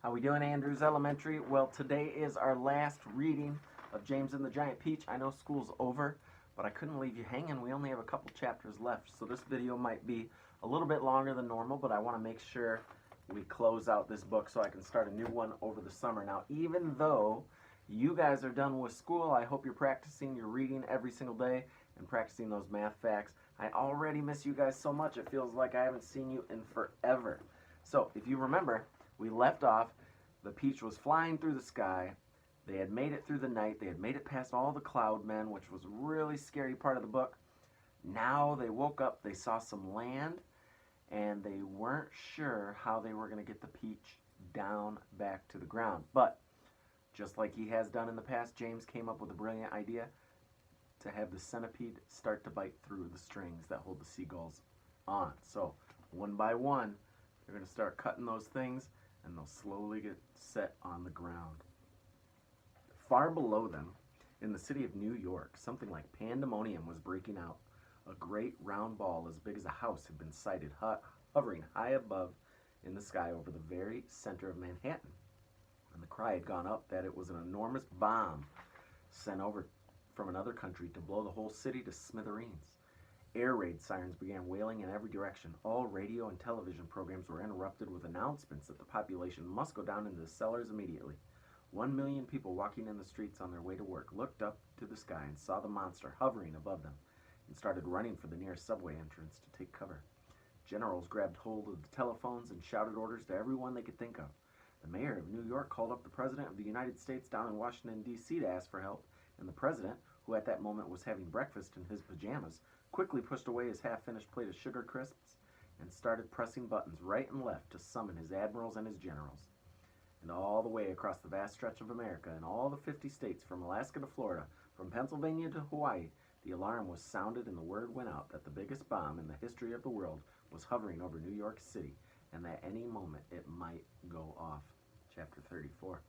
How we doing, Andrews Elementary? Well, today is our last reading of James and the Giant Peach. I know school's over, but I couldn't leave you hanging. We only have a couple chapters left, so this video might be a little bit longer than normal, but I want to make sure we close out this book so I can start a new one over the summer. Now, even though you guys are done with school, I hope you're practicing your reading every single day and practicing those math facts. I already miss you guys so much. It feels like I haven't seen you in forever. So, if you remember, we left off, the Peach was flying through the sky. They had made it through the night. They had made it past all the cloud men, which was a really scary part of the book. Now they woke up, they saw some land, and they weren't sure how they were going to get the Peach down back to the ground. But, just like he has done in the past, James came up with a brilliant idea to have the Centipede start to bite through the strings that hold the seagulls on. So, one by one, they're going to start cutting those things, and they'll slowly get set on the ground. Far below them, in the city of New York, something like pandemonium was breaking out. A great round ball as big as a house had been sighted, hovering high above in the sky over the very center of Manhattan. And the cry had gone up that it was an enormous bomb sent over from another country to blow the whole city to smithereens. Air raid sirens began wailing in every direction. All radio and television programs were interrupted with announcements that the population must go down into the cellars immediately. 1 million people walking in the streets on their way to work looked up to the sky and saw the monster hovering above them and started running for the nearest subway entrance to take cover. Generals grabbed hold of the telephones and shouted orders to everyone they could think of. The mayor of New York called up the president of the United States down in Washington, D.C. to ask for help, and the president, who at that moment was having breakfast in his pajamas, quickly pushed away his half-finished plate of sugar crisps and started pressing buttons right and left to summon his admirals and his generals. And all the way across the vast stretch of America, in all the 50 states, from Alaska to Florida, from Pennsylvania to Hawaii, the alarm was sounded and the word went out that the biggest bomb in the history of the world was hovering over New York City, and that any moment it might go off. Chapter 34.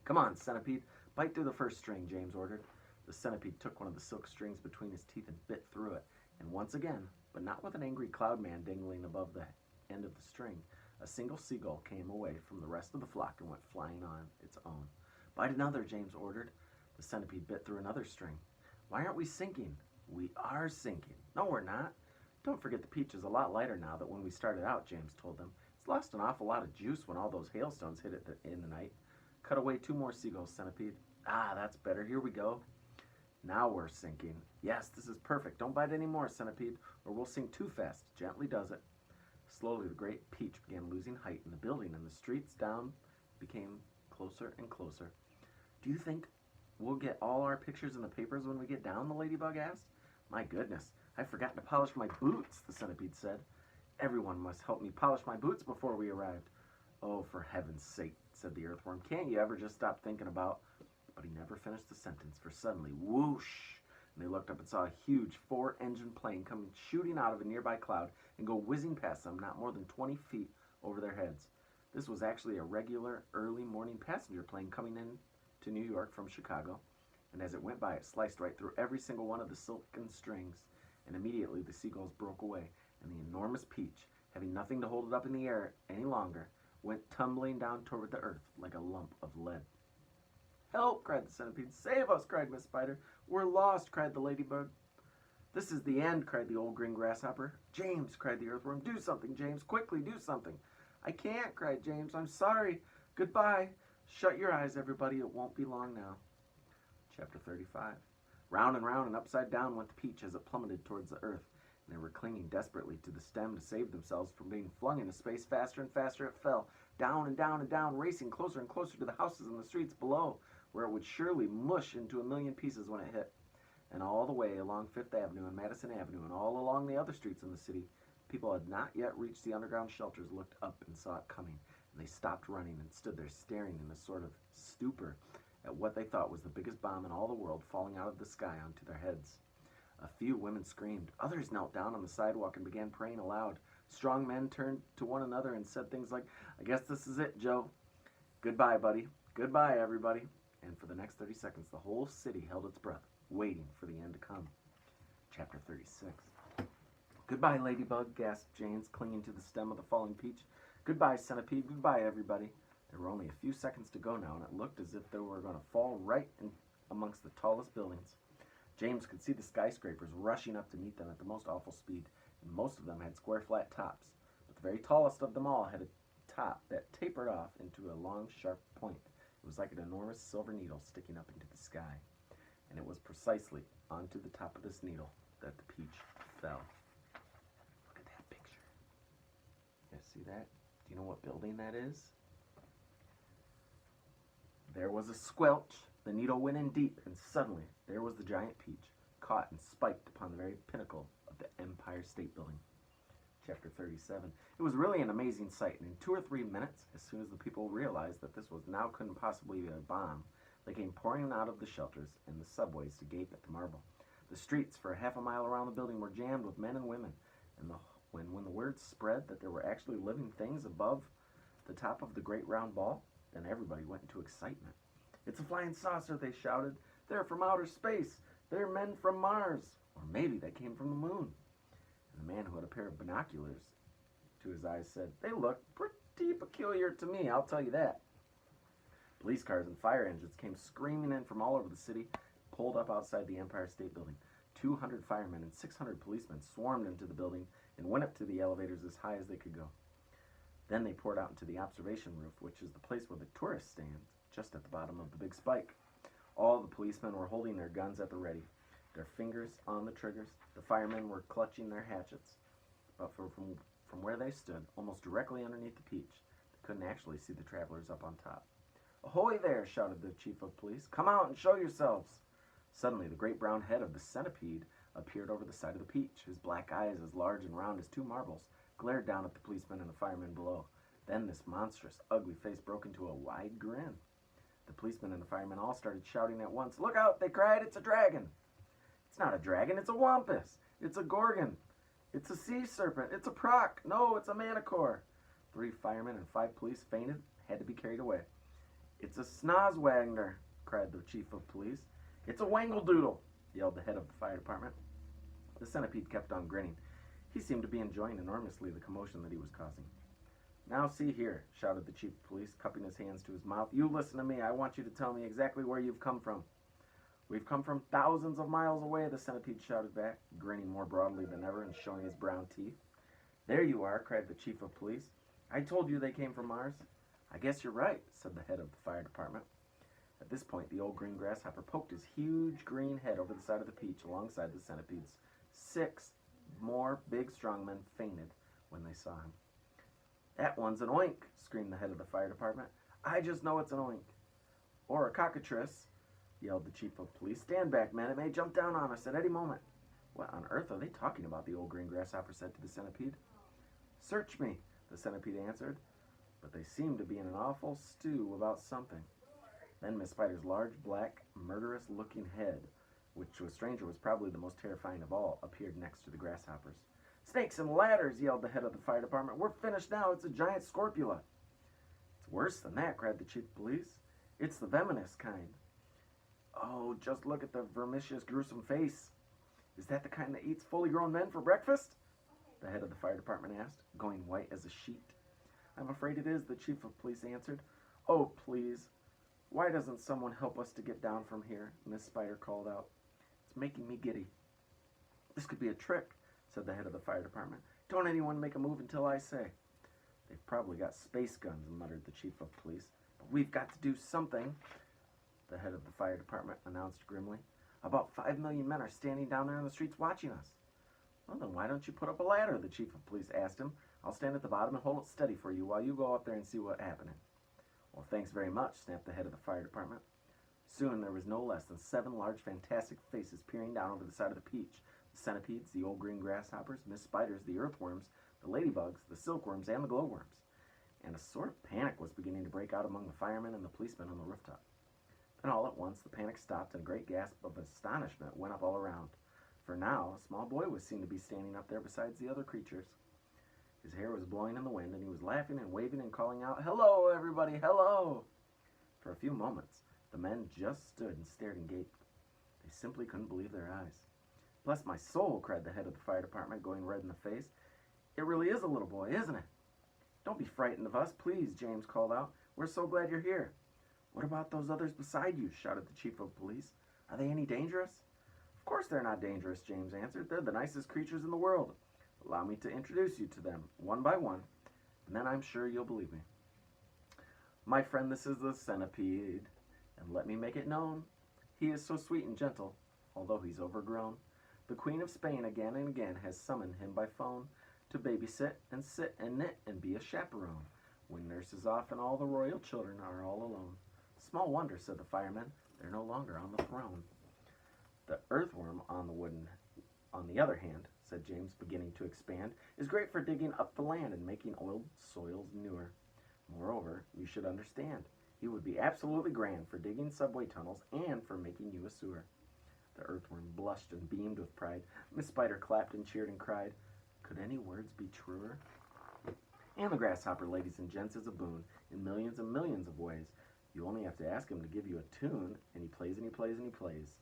Come on, Centipede, bite through the first string, James ordered. The Centipede took one of the silk strings between his teeth and bit through it, and once again, but not with an angry cloud man dangling above the end of the string, a single seagull came away from the rest of the flock and went flying on its own. Bite another, James ordered. The Centipede bit through another string. Why aren't we sinking? We are sinking. No, we're not. Don't forget the Peach is a lot lighter now than when we started out, James told them. It's lost an awful lot of juice when all those hailstones hit it in the night. Cut away 2 more seagulls, Centipede. Ah, that's better. Here we go. Now we're sinking. Yes, this is perfect. Don't bite any more, Centipede, or we'll sink too fast. Gently does it. Slowly, the great Peach began losing height, and the building and the streets down became closer and closer. Do you think we'll get all our pictures in the papers when we get down, the Ladybug asked. My goodness, I've forgotten to polish my boots, the Centipede said. Everyone must help me polish my boots before we arrived. Oh, for heaven's sake, said the Earthworm. Can't you ever just stop thinking about... But he never finished the sentence, for suddenly, whoosh, and they looked up and saw a huge 4-engine plane come shooting out of a nearby cloud and go whizzing past them not more than 20 feet over their heads. This was actually a regular early morning passenger plane coming in to New York from Chicago, and as it went by, it sliced right through every single one of the silken strings, and immediately the seagulls broke away, and the enormous Peach, having nothing to hold it up in the air any longer, went tumbling down toward the earth like a lump of lead. Help, cried the Centipede. Save us, cried Miss Spider. We're lost, cried the Ladybug. This is the end, cried the old green grasshopper. James, cried the Earthworm. Do something, James. Quickly, do something. I can't, cried James. I'm sorry. Goodbye. Shut your eyes, everybody. It won't be long now. Chapter 35. Round and upside down went the Peach as it plummeted towards the earth, and they were clinging desperately to the stem to save themselves from being flung into space. Faster and faster it fell, down and down and down, racing closer and closer to the houses and the streets below, where it would surely mush into a million pieces when it hit. And all the way along Fifth Avenue and Madison Avenue and all along the other streets in the city, people had not yet reached the underground shelters, looked up and saw it coming, and they stopped running and stood there staring in a sort of stupor at what they thought was the biggest bomb in all the world falling out of the sky onto their heads. A few women screamed. Others knelt down on the sidewalk and began praying aloud. Strong men turned to one another and said things like, I guess this is it, Joe. Goodbye, buddy. Goodbye, everybody. And for the next 30 seconds, the whole city held its breath, waiting for the end to come. Chapter 36. Goodbye, Ladybug, gasped James, clinging to the stem of the falling Peach. Goodbye, Centipede. Goodbye, everybody. There were only a few seconds to go now, and it looked as if they were going to fall right in amongst the tallest buildings. James could see the skyscrapers rushing up to meet them at the most awful speed, and most of them had square flat tops. But the very tallest of them all had a top that tapered off into a long, sharp point. It was like an enormous silver needle sticking up into the sky, and it was precisely onto the top of this needle that the peach fell. Look at that picture. You guys see that? Do you know what building that is? There was a squelch. The needle went in deep, and suddenly there was the giant peach, caught and spiked upon the very pinnacle of the Empire State Building. Chapter 37. It was really an amazing sight, and in 2 or 3 minutes, as soon as the people realized that this was now couldn't possibly be a bomb, they came pouring out of the shelters and the subways to gape at the marvel. The streets for half a mile around the building were jammed with men and women, and when the word spread that there were actually living things above the top of the great round ball, then everybody went into excitement. "It's a flying saucer," they shouted. "They're from outer space. They're men from Mars. Or maybe they came from the moon." And the man who had a pair of binoculars to his eyes said, "They look pretty peculiar to me, I'll tell you that." Police cars and fire engines came screaming in from all over the city, pulled up outside the Empire State Building. 200 firemen and 600 policemen swarmed into the building and went up to the elevators as high as they could go. Then they poured out into the observation roof, which is the place where the tourists stand, just at the bottom of the big spike. All the policemen were holding their guns at the ready, their fingers on the triggers. The firemen were clutching their hatchets. But from where they stood, almost directly underneath the peach, they couldn't actually see the travelers up on top. "Ahoy there!" shouted the chief of police. "Come out and show yourselves!" Suddenly, the great brown head of the Centipede appeared over the side of the peach. His black eyes, as large and round as 2 marbles, glared down at the policemen and the firemen below. Then this monstrous, ugly face broke into a wide grin. The policemen and the firemen all started shouting at once. "Look out!" they cried. "It's a dragon!" "It's not a dragon, it's a wampus! It's a gorgon! It's a sea serpent! It's a proc! No, it's a manicore!" 3 firemen and 5 police fainted, had to be carried away. "It's a snozwagner!" cried the chief of police. "It's a wangledoodle!" yelled the head of the fire department. The Centipede kept on grinning. He seemed to be enjoying enormously the commotion that he was causing. "Now see here," shouted the chief of police, cupping his hands to his mouth. "You listen to me. I want you to tell me exactly where you've come from." "We've come from thousands of miles away," the Centipede shouted back, grinning more broadly than ever and showing his brown teeth. "There you are," cried the chief of police. "I told you they came from Mars." "I guess you're right," said the head of the fire department. At this point, the old green grasshopper poked his huge green head over the side of the peach alongside the Centipede's. 6 more big, strong men fainted when they saw him. "That one's an oink," screamed the head of the fire department. "I just know it's an oink." "Or a cockatrice," yelled the chief of police. "Stand back, men. It may jump down on us at any moment." "What on earth are they talking about?" the old green grasshopper said to the Centipede. "Search me," the Centipede answered, but they seemed to be in an awful stew about something. Then Miss Spider's large, black, murderous-looking head, which to a stranger was probably the most terrifying of all, appeared next to the grasshoppers. "Snakes and ladders!" yelled the head of the fire department. "We're finished now. It's a giant scorpula." "It's worse than that," cried the chief of police. "It's the venomous kind." "Oh, just look at the vermicious, gruesome face. Is that the kind that eats fully grown men for breakfast?" the head of the fire department asked, going white as a sheet. "I'm afraid it is," the chief of police answered. "Oh, please, why doesn't someone help us to get down from here?" Miss Spider called out. "It's making me giddy." "This could be a trick," said the head of the fire department. "Don't anyone make a move until I say." "They've probably got space guns," muttered the chief of police. "But we've got to do something," the head of the fire department announced grimly. "About 5 million men are standing down there in the streets watching us." "Well, then why don't you put up a ladder?" the chief of police asked him. "I'll stand at the bottom and hold it steady for you while you go up there and see what's happening." "Well, thanks very much," snapped the head of the fire department. Soon there was no less than 7 large, fantastic faces peering down over the side of the peach. The centipedes, the old green grasshoppers, Miss Spiders, the earthworms, the ladybugs, the silkworms, and the glowworms. And a sort of panic was beginning to break out among the firemen and the policemen on the rooftop. Then all at once the panic stopped and a great gasp of astonishment went up all around. For now a small boy was seen to be standing up there besides the other creatures. His hair was blowing in the wind, and he was laughing and waving and calling out, "Hello, everybody, hello!" For a few moments, the men just stood and stared and gaped. They simply couldn't believe their eyes. "Bless my soul," cried the head of the fire department, going red in the face. "It really is a little boy, isn't it?" "Don't be frightened of us, please," James called out. "We're so glad you're here." "What about those others beside you?" shouted the chief of police. "Are they any dangerous?" "Of course they're not dangerous," James answered. "They're the nicest creatures in the world. Allow me to introduce you to them, one by one, and then I'm sure you'll believe me. My friend, this is the Centipede, and let me make it known, he is so sweet and gentle, although he's overgrown. The Queen of Spain again and again has summoned him by phone to babysit and sit and knit and be a chaperone. When nurse is off and all the royal children are all alone. Small wonder, said the fireman, they're no longer on the throne. The earthworm on the other hand, said James, beginning to expand, is great for digging up the land and making old soils newer. Moreover, you should understand, he would be absolutely grand for digging subway tunnels and for making you a sewer. The earthworm blushed and beamed with pride. Miss Spider clapped and cheered and cried, could any words be truer? And the grasshopper, ladies and gents, is a boon in millions and millions of ways. You only have to ask him to give you a tune, and he plays and he plays and he plays.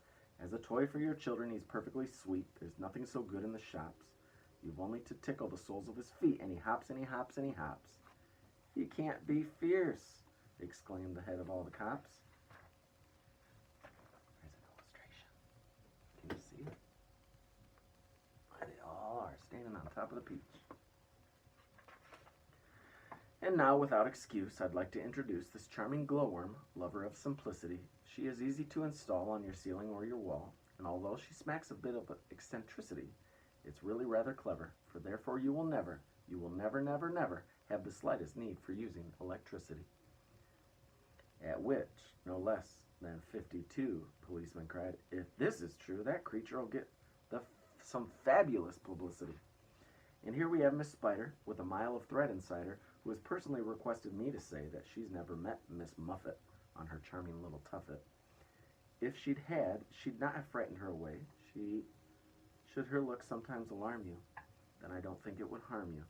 As a toy for your children, he's perfectly sweet. There's nothing so good in the shops. You've only to tickle the soles of his feet, and he hops and he hops and he hops. He can't be fierce, exclaimed the head of all the cops. There's an illustration. Can you see it? There they all are, standing on top of the peach. And now, without excuse, I'd like to introduce this charming glowworm, lover of simplicity. She is easy to install on your ceiling or your wall, and although she smacks a bit of eccentricity, it's really rather clever, for therefore you will never, never have the slightest need for using electricity. At which, no less than 52 policemen cried, if this is true, that creature will get some fabulous publicity. And here we have Miss Spider, with a mile of thread inside her, who has personally requested me to say that she's never met Miss Muffet on her charming little tuffet. If she'd had, she'd not have frightened her away. Should her look sometimes alarm you, then I don't think it would harm you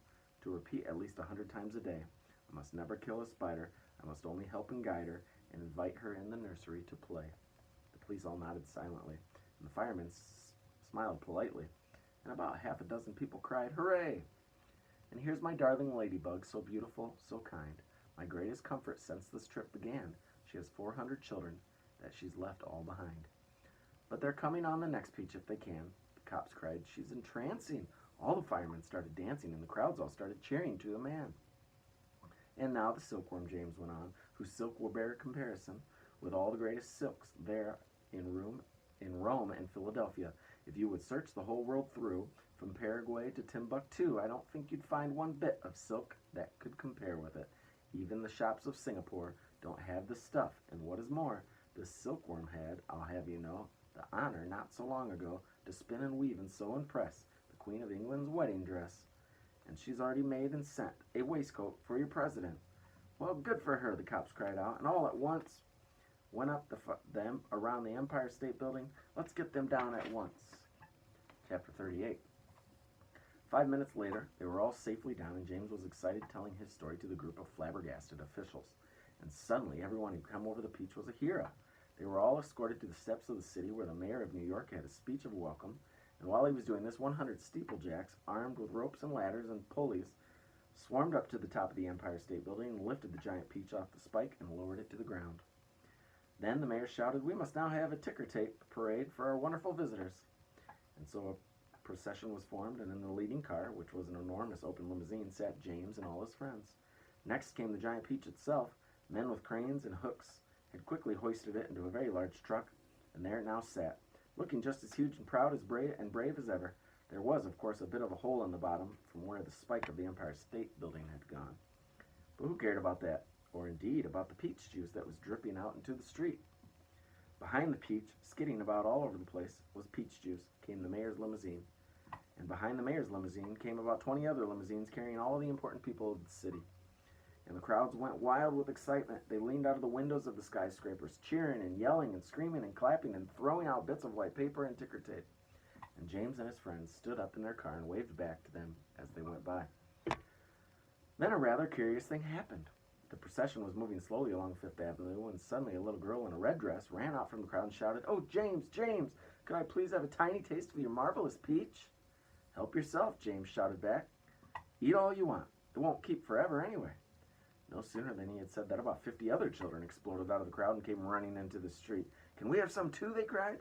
to repeat at least 100 times a day, I must never kill a spider, I must only help and guide her, and invite her in the nursery to play. The police all nodded silently, and the fireman smiled politely, and about half a dozen people cried, hooray! And here's my darling Ladybug, so beautiful, so kind. My greatest comfort since this trip began. She has 400 children that she's left all behind. But they're coming on the next peach if they can. The cops cried, she's entrancing. All the firemen started dancing, and the crowds all started cheering to the man. And now the silkworm, James went on, whose silk will bear comparison with all the greatest silks there in Rome and Philadelphia. If you would search the whole world through, from Paraguay to Timbuktu, I don't think you'd find one bit of silk that could compare with it. Even the shops of Singapore don't have the stuff, and what is more, the silkworm had, I'll have you know, the honor not so long ago to spin and weave and sew and press the Queen of England's wedding dress. And she's already made and sent a waistcoat for your president. Well, good for her, the cops cried out, and all at once went up them around the Empire State Building. Let's get them down at once. Chapter 38. 5 minutes later, they were all safely down, and James was excited telling his story to the group of flabbergasted officials. And suddenly, everyone who'd come over the peach was a hero. They were all escorted to the steps of the city where the mayor of New York had a speech of welcome, and while he was doing this, 100 steeplejacks, armed with ropes and ladders and pulleys, swarmed up to the top of the Empire State Building and lifted the giant peach off the spike and lowered it to the ground. Then the mayor shouted, we must now have a ticker tape parade for our wonderful visitors. And so a procession was formed, and in the leading car, which was an enormous open limousine, sat James and all his friends. Next came the giant peach itself. Men with cranes and hooks had quickly hoisted it into a very large truck, and there it now sat, looking just as huge and proud as brave as ever. There was, of course, a bit of a hole in the bottom from where the spike of the Empire State Building had gone. But who cared about that, or indeed about the peach juice that was dripping out into the street? Behind the peach, skidding about all over the place, was peach juice, came the mayor's limousine. And behind the mayor's limousine came about 20 other limousines carrying all of the important people of the city. And the crowds went wild with excitement. They leaned out of the windows of the skyscrapers, cheering and yelling and screaming and clapping and throwing out bits of white paper and ticker tape. And James and his friends stood up in their car and waved back to them as they went by. Then a rather curious thing happened. The procession was moving slowly along Fifth Avenue when suddenly a little girl in a red dress ran out from the crowd and shouted, "Oh, James, James, could I please have a tiny taste of your marvelous peach?" "Help yourself," James shouted back. "Eat all you want." It won't keep forever anyway. No sooner than he had said that, about 50 other children exploded out of the crowd and came running into the street. Can we have some too? They cried.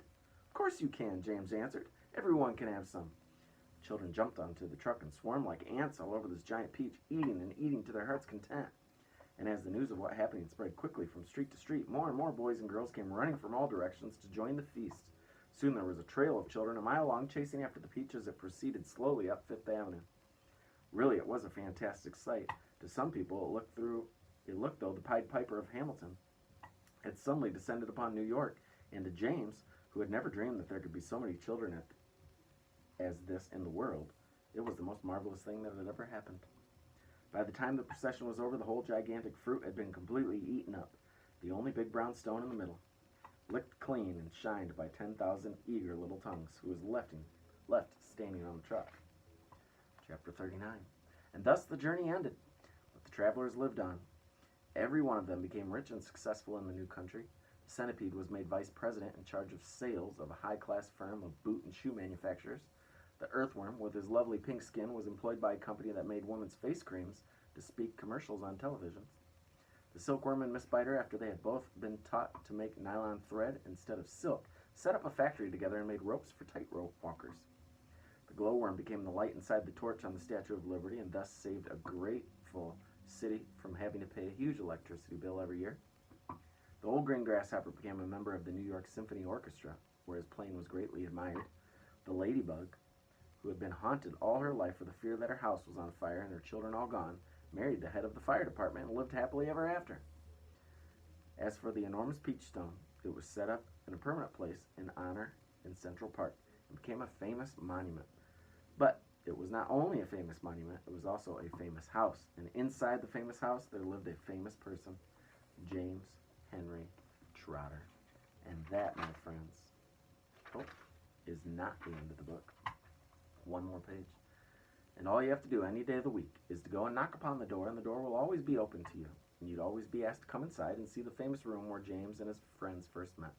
Of course you can, James answered. Everyone can have some. Children jumped onto the truck and swarmed like ants all over this giant peach, eating and eating to their heart's content. And as the news of what happened spread quickly from street to street, more and more boys and girls came running from all directions to join the feast. Soon there was a trail of children a mile long chasing after the peach as it proceeded slowly up Fifth Avenue. Really, it was a fantastic sight. To some people, it looked though the Pied Piper of Hamilton had suddenly descended upon New York, and to James, who had never dreamed that there could be so many children as this in the world, it was the most marvelous thing that had ever happened. By the time the procession was over, the whole gigantic fruit had been completely eaten up, the only big brown stone in the middle, licked clean and shined by 10,000 eager little tongues, who was left standing on the truck. Chapter 39. And thus the journey ended, but the travelers lived on. Every one of them became rich and successful in the new country. The Centipede was made vice president in charge of sales of a high-class firm of boot and shoe manufacturers. The Earthworm, with his lovely pink skin, was employed by a company that made women's face creams to speak commercials on television. The Silkworm and Miss Biter, after they had both been taught to make nylon thread instead of silk, set up a factory together and made ropes for tightrope walkers. The Glowworm became the light inside the torch on the Statue of Liberty and thus saved a grateful city from having to pay a huge electricity bill every year. The Old Green Grasshopper became a member of the New York Symphony Orchestra, where his playing was greatly admired. The Ladybug, who had been haunted all her life with the fear that her house was on fire and her children all gone, married the head of the fire department and lived happily ever after. As for the enormous peach stone, it was set up in a permanent place in honor in Central Park and became a famous monument. But it was not only a famous monument, it was also a famous house. And inside the famous house, there lived a famous person, James Henry Trotter. And that, my friends, is not the end of the book. One more page. And all you have to do any day of the week is to go and knock upon the door, and the door will always be open to you. And you'd always be asked to come inside and see the famous room where James and his friends first met.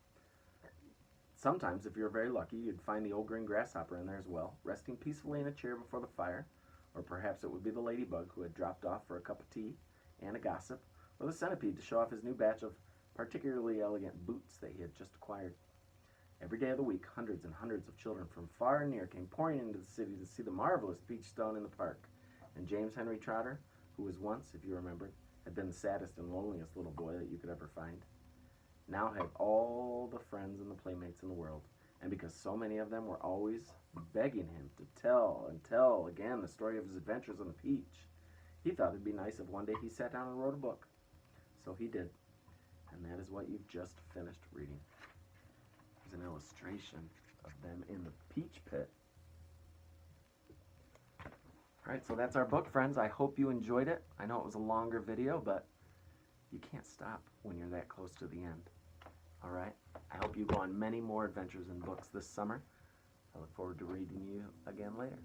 Sometimes, if you're very lucky, you'd find the Old Green Grasshopper in there as well, resting peacefully in a chair before the fire. Or perhaps it would be the Ladybug, who had dropped off for a cup of tea and a gossip, or the Centipede to show off his new batch of particularly elegant boots that he had just acquired. Every day of the week, hundreds and hundreds of children from far and near came pouring into the city to see the marvelous peach stone in the park. And James Henry Trotter, who was once, if you remembered, had been the saddest and loneliest little boy that you could ever find, now had all the friends and the playmates in the world. And because so many of them were always begging him to tell and tell again the story of his adventures on the peach, he thought it'd be nice if one day he sat down and wrote a book. So he did. And that is what you've just finished reading. There's an illustration of them in the peach pit. Alright, so that's our book, friends. I hope you enjoyed it. I know it was a longer video, but you can't stop when you're that close to the end. Alright? I hope you go on many more adventures in books this summer. I look forward to reading you again later.